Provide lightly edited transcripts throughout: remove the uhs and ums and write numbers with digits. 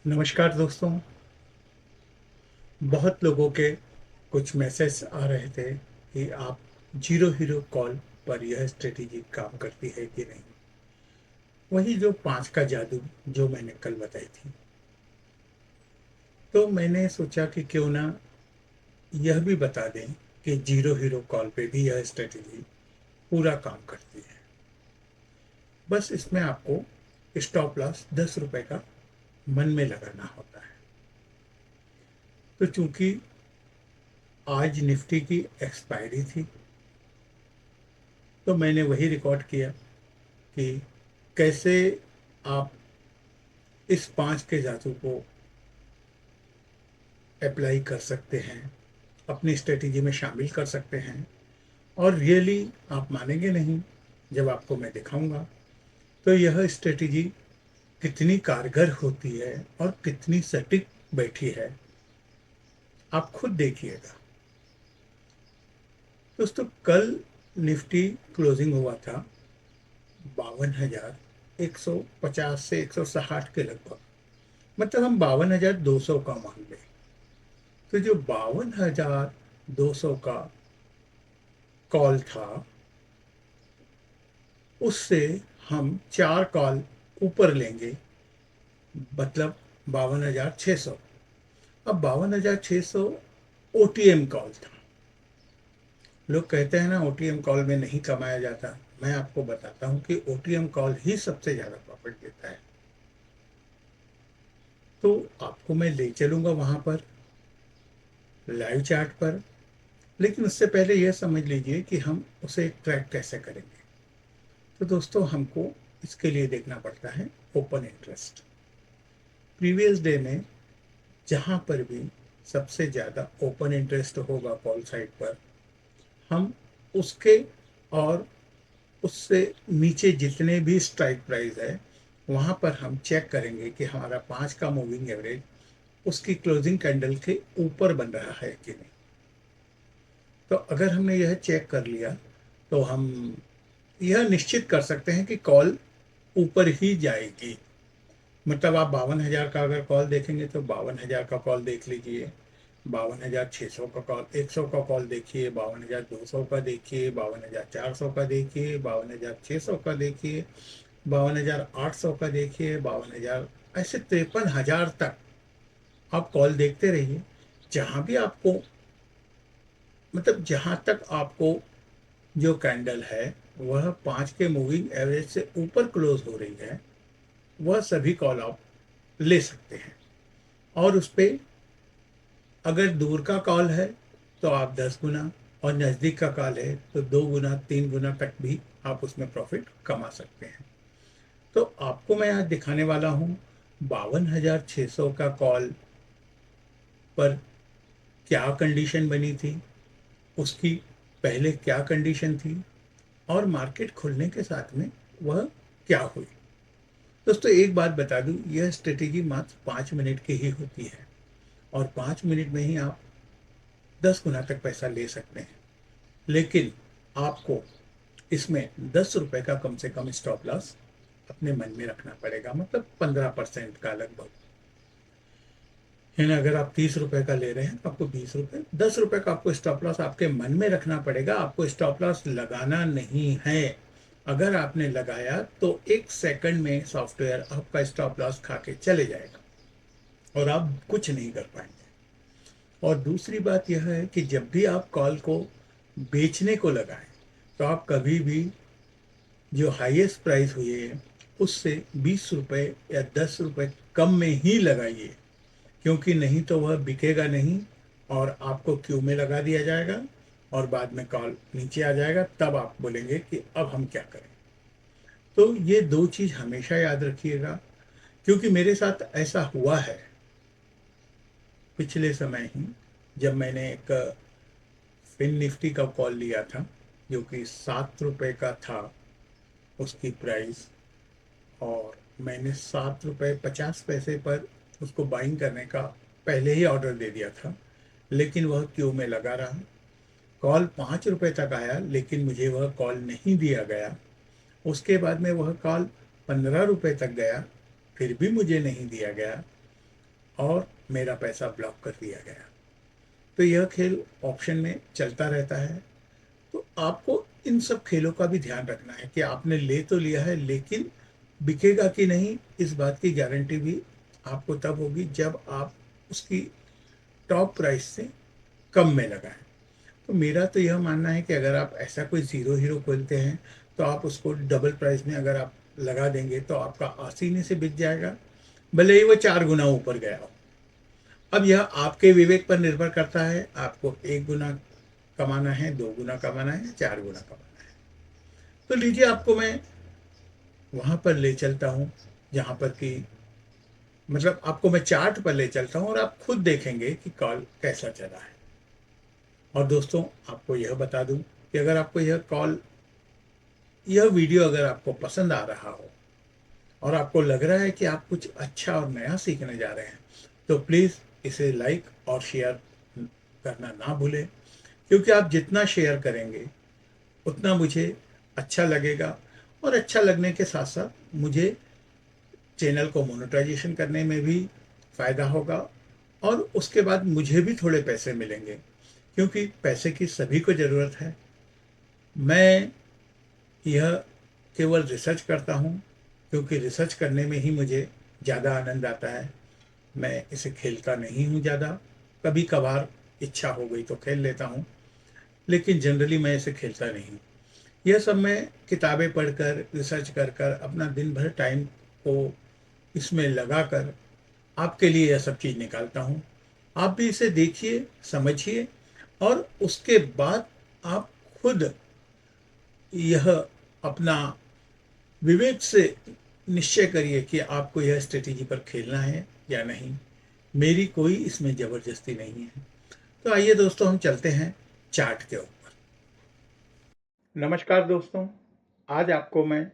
नमस्कार दोस्तों। बहुत लोगों के कुछ मैसेज आ रहे थे कि आप जीरो हीरो कॉल पर यह स्ट्रेटेजी काम करती है कि नहीं। वही जो 5 का जादू जो मैंने कल बताई थी, तो मैंने सोचा कि क्यों ना यह भी बता दें कि जीरो हीरो कॉल पे भी यह स्ट्रेटेजी पूरा काम करती है। बस इसमें आपको स्टॉप लॉस 10 रुपए का मन में लगाना होता है। तो चूंकि आज निफ्टी की एक्सपायरी थी, तो मैंने वही रिकॉर्ड किया कि कैसे आप इस 5 के जादू को अप्लाई कर सकते हैं, अपनी स्ट्रेटेजी में शामिल कर सकते हैं। और रियली आप मानेंगे नहीं जब आपको मैं दिखाऊंगा, तो यह स्ट्रेटेजी कितनी कारगर होती है और कितनी सटीक बैठी है, आप खुद देखिएगा। दोस्तों, कल निफ्टी क्लोजिंग हुआ था 52,150 से 160 के लगभग, मतलब हम 52,200 का मान लें। तो जो 52,200 का कॉल था, उससे हम 4 कॉल ऊपर लेंगे, मतलब 52,600। अब 52,600 ओटीएम कॉल था। लोग कहते हैं ना, ओटीएम कॉल में नहीं कमाया जाता। मैं आपको बताता हूं कि ओटीएम कॉल ही सबसे ज्यादा प्रॉफिट देता है। तो आपको मैं ले चलूंगा वहां पर, लाइव चार्ट पर। लेकिन उससे पहले यह समझ लीजिए कि हम उसे ट्रैक कैसे करेंगे। तो दोस्तों, हमको इसके लिए देखना पड़ता है ओपन इंटरेस्ट। प्रीवियस डे में जहां पर भी सबसे ज़्यादा ओपन इंटरेस्ट होगा कॉल साइड पर, हम उसके और उससे नीचे जितने भी स्ट्राइक प्राइस है, वहां पर हम चेक करेंगे कि हमारा 5 का मूविंग एवरेज उसकी क्लोजिंग कैंडल के ऊपर बन रहा है कि नहीं। तो अगर हमने यह चेक कर लिया, तो हम यह निश्चित कर सकते हैं कि कॉल ऊपर ही जाएगी। मतलब आप 52,000 का अगर कॉल देखेंगे तो 52,000 का कॉल देख लीजिए, 52,600 का कॉल, 100 का कॉल देखिए, 52,200 का देखिए, 52,400 का देखिए, 52,600 का देखिए, 52,800 का देखिए, 52,000, ऐसे 53,000 तक आप कॉल देखते रहिए। जहां भी आपको, मतलब जहां तक आपको जो कैंडल है वह 5 के मूविंग एवरेज से ऊपर क्लोज हो रही है, वह सभी कॉल आप ले सकते हैं। और उस पे अगर दूर का कॉल है तो आप 10 गुना, और नज़दीक का कॉल है तो 2 गुना 3 गुना तक भी आप उसमें प्रॉफिट कमा सकते हैं। तो आपको मैं आज दिखाने वाला हूँ 52,600 का कॉल पर क्या कंडीशन बनी थी, उसकी पहले क्या कंडीशन थी, और मार्केट खुलने के साथ में वह क्या हुई। दोस्तों, एक बात बता दूं, यह स्ट्रेटेजी मात्र 5 मिनट की ही होती है, और 5 मिनट में ही आप 10 गुना तक पैसा ले सकते हैं। लेकिन आपको इसमें 10 रुपए का कम से कम स्टॉप लॉस अपने मन में रखना पड़ेगा, मतलब 15% का लगभग। यानी अगर आप 30 रुपए का ले रहे हैं तो आपको 20 रुपए, 10 रुपए का आपको स्टॉप लॉस आपके मन में रखना पड़ेगा। आपको स्टॉप लॉस लगाना नहीं है। अगर आपने लगाया तो 1 सेकंड में सॉफ्टवेयर आपका स्टॉप लॉस खा के चले जाएगा और आप कुछ नहीं कर पाएंगे। और दूसरी बात यह है कि जब भी आप कॉल को बेचने को लगाएं, तो आप कभी भी जो हाईएस्ट प्राइस हुई है उससे 20 रुपए या 10 रुपए कम में ही लगाइए, क्योंकि नहीं तो वह बिकेगा नहीं और आपको क्यू में लगा दिया जाएगा और बाद में कॉल नीचे आ जाएगा। तब आप बोलेंगे कि अब हम क्या करें। तो ये दो चीज़ हमेशा याद रखिएगा, क्योंकि मेरे साथ ऐसा हुआ है पिछले समय ही, जब मैंने एक फिन निफ्टी का कॉल लिया था जो कि 7 रुपए का था उसकी प्राइस, और मैंने 7 रुपए 50 पैसे पर उसको बाइंग करने का पहले ही ऑर्डर दे दिया था। लेकिन वह क्यू में लगा रहा। कॉल 5 रुपए तक आया, लेकिन मुझे वह कॉल नहीं दिया गया। उसके बाद में वह कॉल 15 रुपए तक गया, फिर भी मुझे नहीं दिया गया। और मेरा पैसा ब्लॉक कर दिया गया। तो यह खेल ऑप्शन में चलता रहता है। तो आपको इन सब खेलों का भी ध्यान रखना है कि आपने ले तो लिया है, लेकिन बिकेगा कि नहीं, इस बात की गारंटी भी आपको तब होगी जब आप उसकी टॉप प्राइस से कम में लगाएं। तो मेरा तो यह मानना है कि अगर आप ऐसा कोई ज़ीरो हीरो खोलते हैं तो आप उसको डबल प्राइस में अगर आप लगा देंगे तो आपका आसानी से बिक जाएगा, भले ही वो 4 गुना ऊपर गया हो। अब यह आपके विवेक पर निर्भर करता है, आपको 1 गुना कमाना है, 2 गुना कमाना है, 4 गुना कमाना है। तो लीजिए, आपको मैं वहां पर ले चलता हूँ जहां पर कि मतलब आपको मैं चार्ट पर ले चलता हूँ और आप खुद देखेंगे कि कॉल कैसा चला है। और दोस्तों, आपको यह बता दूं कि अगर आपको यह वीडियो अगर आपको पसंद आ रहा हो और आपको लग रहा है कि आप कुछ अच्छा और नया सीखने जा रहे हैं, तो प्लीज़ इसे लाइक और शेयर करना ना भूलें, क्योंकि आप जितना शेयर करेंगे उतना मुझे अच्छा लगेगा, और अच्छा लगने के साथ साथ मुझे चैनल को मोनेटाइजेशन करने में भी फ़ायदा होगा, और उसके बाद मुझे भी थोड़े पैसे मिलेंगे, क्योंकि पैसे की सभी को ज़रूरत है। मैं यह केवल रिसर्च करता हूँ, क्योंकि रिसर्च करने में ही मुझे ज़्यादा आनंद आता है। मैं इसे खेलता नहीं हूँ ज़्यादा, कभी कभार इच्छा हो गई तो खेल लेता हूँ, लेकिन जनरली मैं इसे खेलता नहीं हूँ। यह सब मैं किताबें पढ़कर, रिसर्च कर कर, अपना दिन भर टाइम को इसमें लगाकर आपके लिए यह सब चीज़ निकालता हूँ। आप भी इसे देखिए, समझिए, और उसके बाद आप खुद यह अपना विवेक से निश्चय करिए कि आपको यह स्ट्रेटेजी पर खेलना है या नहीं। मेरी कोई इसमें ज़बरदस्ती नहीं है। तो आइए दोस्तों, हम चलते हैं चार्ट के ऊपर। नमस्कार दोस्तों, आज आपको मैं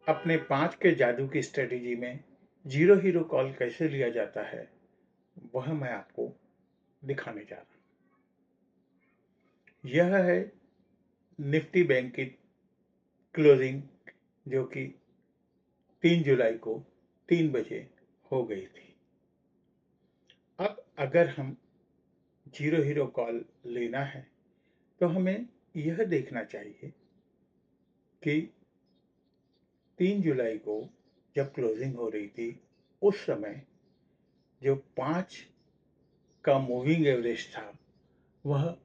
अपने 5 के जादू की स्ट्रेटेजी में जीरो हीरो कॉल कैसे लिया जाता है वह मैं आपको दिखाने जा रहा हूँ। यह है निफ्टी बैंक की क्लोजिंग, जो कि 3 जुलाई को 3 बजे हो गई थी। अब अगर हम जीरो हीरो कॉल लेना है तो हमें यह देखना चाहिए कि 3 जुलाई को जब क्लोजिंग हो रही थी, उस समय जो 5 का मूविंग एवरेज था वह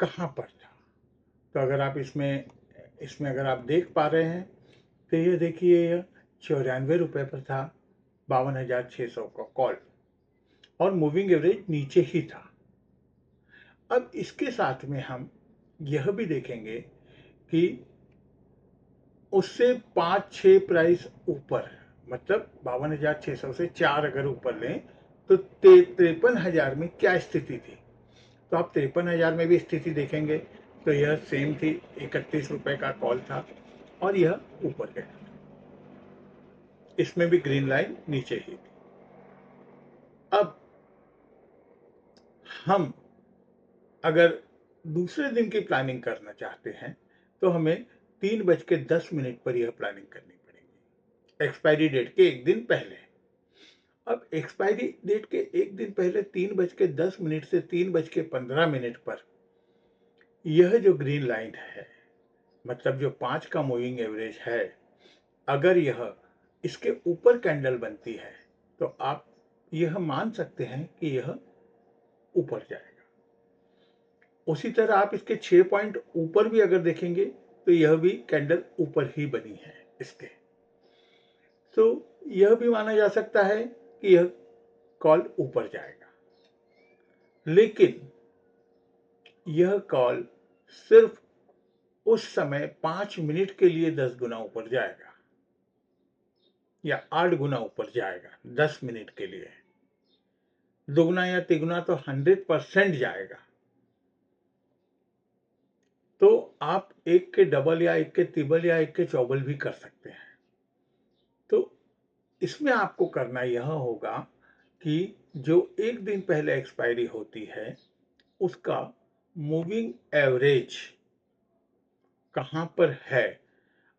कहाँ पर था। तो अगर आप इसमें इसमें अगर आप देख पा रहे हैं तो ये देखिए, यह 94 रुपये पर था, 52,600 का कॉल, और मूविंग एवरेज नीचे ही था। अब इसके साथ में हम यह भी देखेंगे कि उससे 5-6 प्राइस ऊपर, मतलब 52,600 से 4 अगर ऊपर लें तो 53,000 में क्या स्थिति थी। तो आप 53,000 में भी स्थिति देखेंगे तो यह सेम थी, 31 रुपये का कॉल था और यह ऊपर गया। इसमें भी ग्रीन लाइन नीचे ही थी। अब हम अगर दूसरे दिन की प्लानिंग करना चाहते हैं तो हमें 3:10 पर यह प्लानिंग करनी पड़ेगी, एक्सपायरी डेट के एक दिन पहले। अब एक्सपायरी डेट के एक दिन पहले 3:10 से 3:15 पर यह जो ग्रीन लाइन है, मतलब जो 5 का मूविंग एवरेज है, अगर यह इसके ऊपर कैंडल बनती है तो आप यह मान सकते हैं कि यह ऊपर जाएगा। उसी तरह आप इसके 6 पॉइंट ऊपर भी अगर देखेंगे तो यह भी कैंडल ऊपर ही बनी है इसके। तो यह भी माना जा सकता है कि यह कॉल ऊपर जाएगा, लेकिन यह कॉल सिर्फ उस समय 5 मिनट के लिए 10 गुना ऊपर जाएगा या 8 गुना ऊपर जाएगा 10 मिनट के लिए। दुगुना या तिगुना तो 100% जाएगा। तो आप एक के डबल या एक के ट्रिपल या एक के चौबल भी कर सकते हैं। तो इसमें आपको करना यह होगा कि जो एक दिन पहले एक्सपायरी होती है उसका मूविंग एवरेज कहाँ पर है।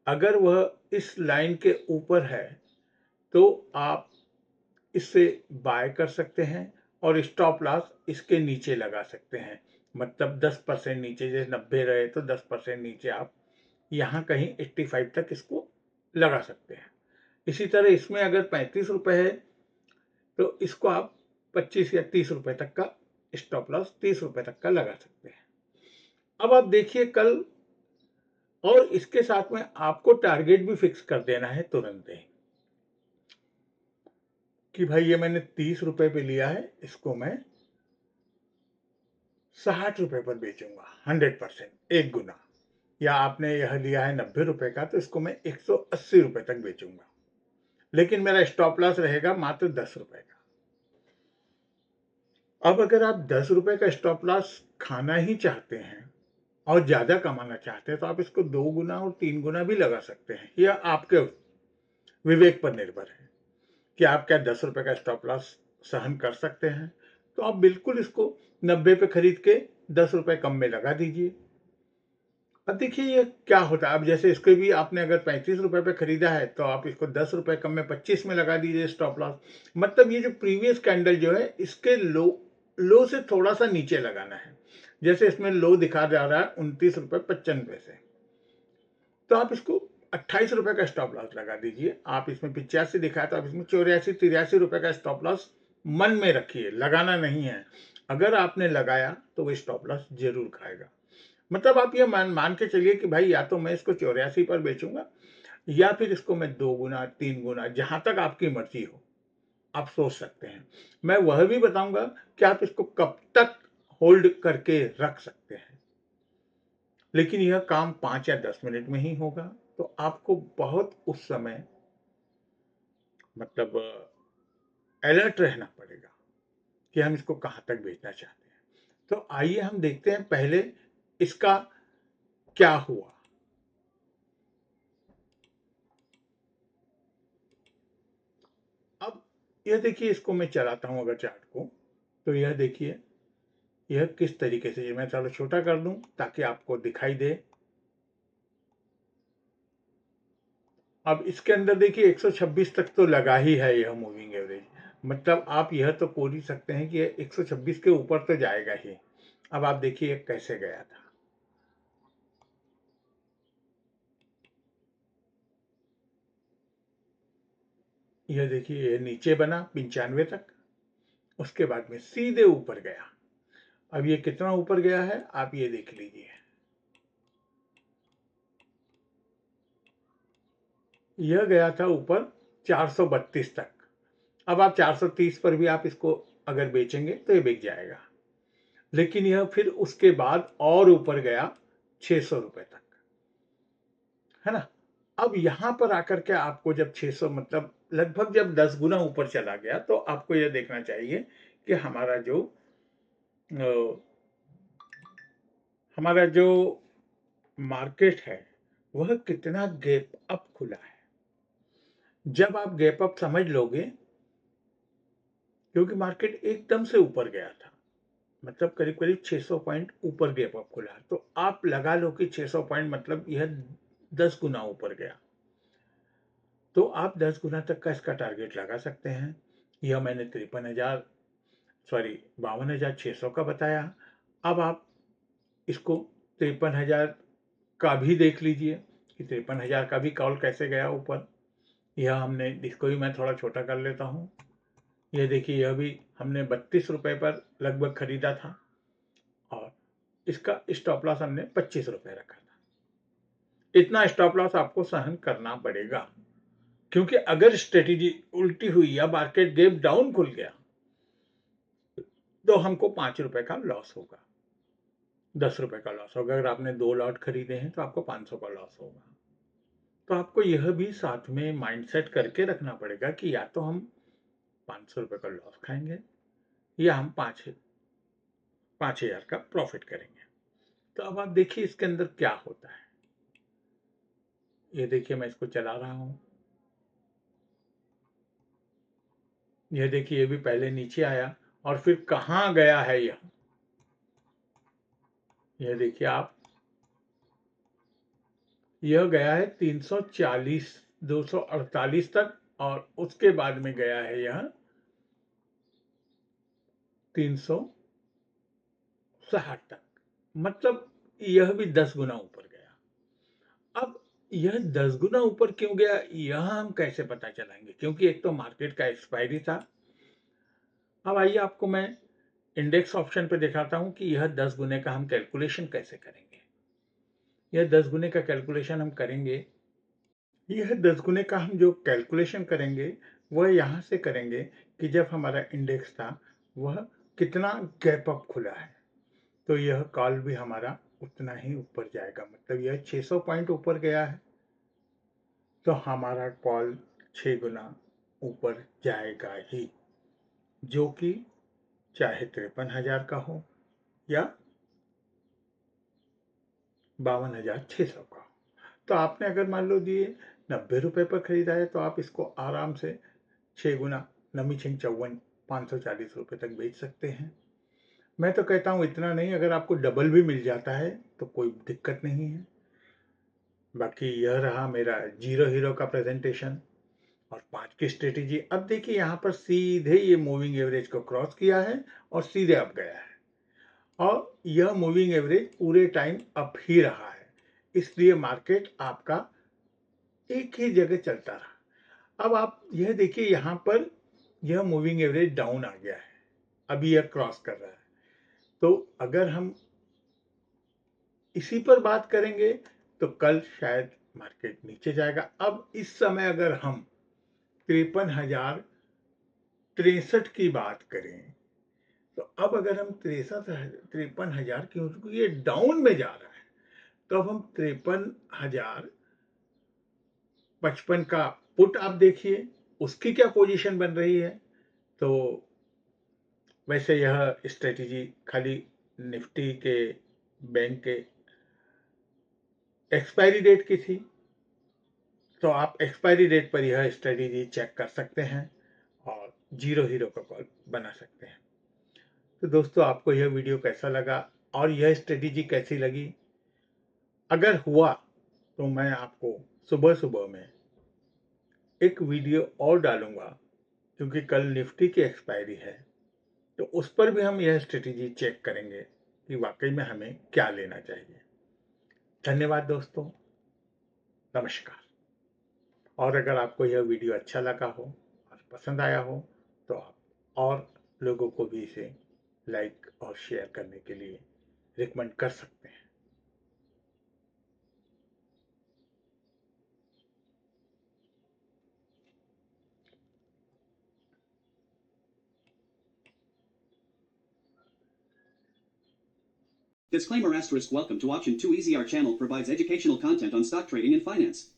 अगर वह इस लाइन के ऊपर है तो आप इससे बाय कर सकते हैं और स्टॉप लॉस इसके नीचे लगा सकते हैं। मतलब 10% नीचे, जैसे 90 रहे तो 10% नीचे आप यहाँ कहीं 85 तक इसको लगा सकते हैं। इसी तरह इसमें अगर 35 रुपए है तो इसको आप 25 या 30 रुपए तक का स्टॉप लॉस, 30 रुपए तक का लगा सकते हैं। अब आप देखिए कल, और इसके साथ में आपको टारगेट भी फिक्स कर देना है तुरंत ही कि भाई ये मैंने 30 रुपए पे लिया है, इसको मैं 60 रुपए पर बेचूंगा, 100%, एक गुना। या आपने यह लिया है 90 रुपए का तो इसको मैं 180 रुपए तक बेचूंगा, लेकिन मेरा स्टॉप लॉस रहेगा मात्र 10 रुपए का। अब अगर आप 10 रुपए का स्टॉप लॉस खाना ही चाहते हैं और ज्यादा कमाना चाहते हैं तो आप इसको 2 गुना और 3 गुना भी लगा सकते हैं। यह आपके विवेक पर निर्भर है कि आप क्या 10 रुपए का स्टॉप लॉस सहन कर सकते हैं। तो आप बिल्कुल इसको 90 पे खरीद के 10 रुपए कम में लगा दीजिए। अब देखिए ये क्या होता है। अब जैसे इसको भी आपने अगर 35 रुपए पे खरीदा है तो आप इसको 10 रुपए कम में 25 में लगा दीजिए स्टॉप लॉस। मतलब ये जो प्रीवियस कैंडल जो है इसके लो से थोड़ा सा नीचे लगाना है। जैसे इसमें लो दिखा जा रहा है 29 रुपए 55 पैसे, तो आप इसको 28 रुपए का स्टॉप लॉस लगा दीजिए। आप इसमें 85 दिखा है तो आप इसमें 84 83 रुपए का स्टॉप लॉस मन में रखिए, लगाना नहीं है। अगर आपने लगाया तो वो स्टॉप लॉस जरूर खाएगा। मतलब आप ये मान के चलिए कि भाई या तो मैं इसको 84 पर बेचूंगा या फिर इसको मैं 2 गुना 3 गुना, जहां तक आपकी मर्जी हो आप सोच सकते हैं। मैं वह भी बताऊंगा कि आप इसको कब तक होल्ड करके रख सकते हैं, लेकिन यह काम 5 या 10 मिनट में ही होगा। तो आपको बहुत उस समय मतलब अलर्ट रहना पड़ेगा कि हम इसको कहां तक बेचना चाहते हैं। तो आइए हम देखते हैं पहले इसका क्या हुआ। अब यह देखिए, इसको मैं चलाता हूं अगर चार्ट को, तो यह देखिए यह किस तरीके से, ये मैं थोड़ा छोटा कर दूं ताकि आपको दिखाई दे। अब इसके अंदर देखिए 126 तक तो लगा ही है यह मूविंग एवरेज। मतलब आप यह तो बोल ही सकते हैं कि यह 126 के ऊपर तो जाएगा ही। अब आप देखिए कैसे गया था। यह देखिए, यह नीचे बना 95 तक, उसके बाद में सीधे ऊपर गया। अब ये कितना ऊपर गया है आप ये देख लीजिए। यह गया था ऊपर 432 तक। अब आप 430 पर भी आप इसको अगर बेचेंगे तो ये बिक जाएगा, लेकिन यह फिर उसके बाद और ऊपर गया 600 रुपए तक, है ना। अब यहां पर आकर के आपको जब 600 मतलब लगभग जब 10 गुना ऊपर चला गया तो आपको यह देखना चाहिए कि अ, हमारा जो मार्केट है वह कितना गैप अप खुला है। जब आप गैप अप समझ लोगे, क्योंकि मार्केट एकदम से ऊपर गया था, मतलब करीब करीब 600 पॉइंट ऊपर गैप अप खुला, तो आप लगा लो कि 600 पॉइंट मतलब यह 10 गुना ऊपर गया। तो आप 10 गुना तक का इसका टारगेट लगा सकते हैं। यह मैंने 52,600 का बताया। अब आप इसको 53,000 का भी देख लीजिए कि 53,000 का भी कॉल कैसे गया ऊपर। यह हमने, इसको भी मैं थोड़ा छोटा कर लेता हूँ। यह देखिए, यह भी हमने 32 रुपए पर लगभग खरीदा था और इसका स्टॉप लॉस हमने 25 रुपए रखा था। इतना स्टॉप लॉस आपको सहन करना पड़ेगा, क्योंकि अगर स्ट्रेटेजी उल्टी हुई या मार्केट गैप डाउन खुल गया तो हमको 5 रुपए का लॉस होगा, 10 रुपए का लॉस होगा। अगर आपने 2 लॉट खरीदे हैं तो आपको 500 का लॉस होगा। तो आपको यह भी साथ में माइंडसेट करके रखना पड़ेगा कि या तो हम 500 रुपए का लॉस खाएंगे या हम 5,000 का प्रॉफिट करेंगे। तो अब आप देखिए इसके अंदर क्या होता है। ये देखिए, मैं इसको चला रहा हूं। यह देखिए, ये भी पहले नीचे आया और फिर कहां गया है यह देखिए आप, यह गया है 340 248 तक और उसके बाद में गया है यह 360 तक, मतलब यह भी 10 गुना ऊपर गया। अब यह 10 गुना ऊपर क्यों गया, यह हम कैसे पता चलाएंगे, क्योंकि एक तो मार्केट का एक्सपायरी था। अब आइए आपको मैं इंडेक्स ऑप्शन पे दिखाता हूं कि यह 10 गुने का हम कैलकुलेशन कैसे करेंगे। यह 10 गुने का कैलकुलेशन हम करेंगे, यह 10 गुने का हम जो कैलकुलेशन करेंगे वह यहाँ से करेंगे कि जब हमारा इंडेक्स था वह कितना गैप अप खुला है, तो यह कॉल भी हमारा उतना ही ऊपर जाएगा, मतलब यह 600 पॉइंट ऊपर गया है तो हमारा कॉल 6 गुना ऊपर जाएगा ही, जो कि चाहे 53,000 का हो या 52,600 का। तो आपने अगर मान लो दिए 90 रुपए पर खरीदा है तो आप इसको आराम से 6 गुना नमी छिंग 54 540 रुपए तक बेच सकते हैं। मैं तो कहता हूं इतना नहीं, अगर आपको डबल भी मिल जाता है तो कोई दिक्कत नहीं है। बाकी यह रहा मेरा जीरो हीरो का प्रेजेंटेशन और 5 की स्ट्रेटेजी। अब देखिए यहाँ पर सीधे ये मूविंग एवरेज को क्रॉस किया है और सीधे अप गया है, और यह मूविंग एवरेज पूरे टाइम अप ही रहा है, इसलिए मार्केट आपका एक ही जगह चलता रहा। अब आप यह देखिए यहाँ पर यह मूविंग एवरेज डाउन आ गया है, अभी यह क्रॉस कर रहा है, तो अगर हम इसी पर बात करेंगे तो कल शायद मार्केट नीचे जाएगा। अब इस समय अगर हम 53,063 की बात करें तो अब अगर हम 53,000 क्योंकि ये डाउन में जा रहा है, तो अब हम 53,055 का पुट आप देखिए उसकी क्या पोजीशन बन रही है। तो वैसे यह स्ट्रेटेजी खाली निफ्टी के बैंक के एक्सपायरी डेट की थी, तो आप एक्सपायरी डेट पर यह स्ट्रेटेजी चेक कर सकते हैं और जीरो हीरो का कॉल बना सकते हैं। तो दोस्तों आपको यह वीडियो कैसा लगा और यह स्ट्रेटेजी कैसी लगी, अगर हुआ तो मैं आपको सुबह सुबह में एक वीडियो और डालूंगा, क्योंकि कल निफ्टी की एक्सपायरी है, तो उस पर भी हम यह स्ट्रेटेजी चेक करेंगे कि वाकई में हमें क्या लेना चाहिए। धन्यवाद दोस्तों, नमस्कार। और अगर आपको यह वीडियो अच्छा लगा हो और पसंद आया हो तो आप और लोगों को भी इसे लाइक और शेयर करने के लिए रिकमेंड कर सकते हैं। Disclaimer asterisk welcome to Option 2 Easy. Our channel provides educational content on stock trading and finance.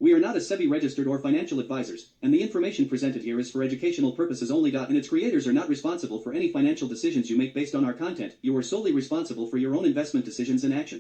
We are not a SEBI registered or financial advisors, and the information presented here is for educational purposes only. And its creators are not responsible for any financial decisions you make based on our content. You are solely responsible for your own investment decisions and actions.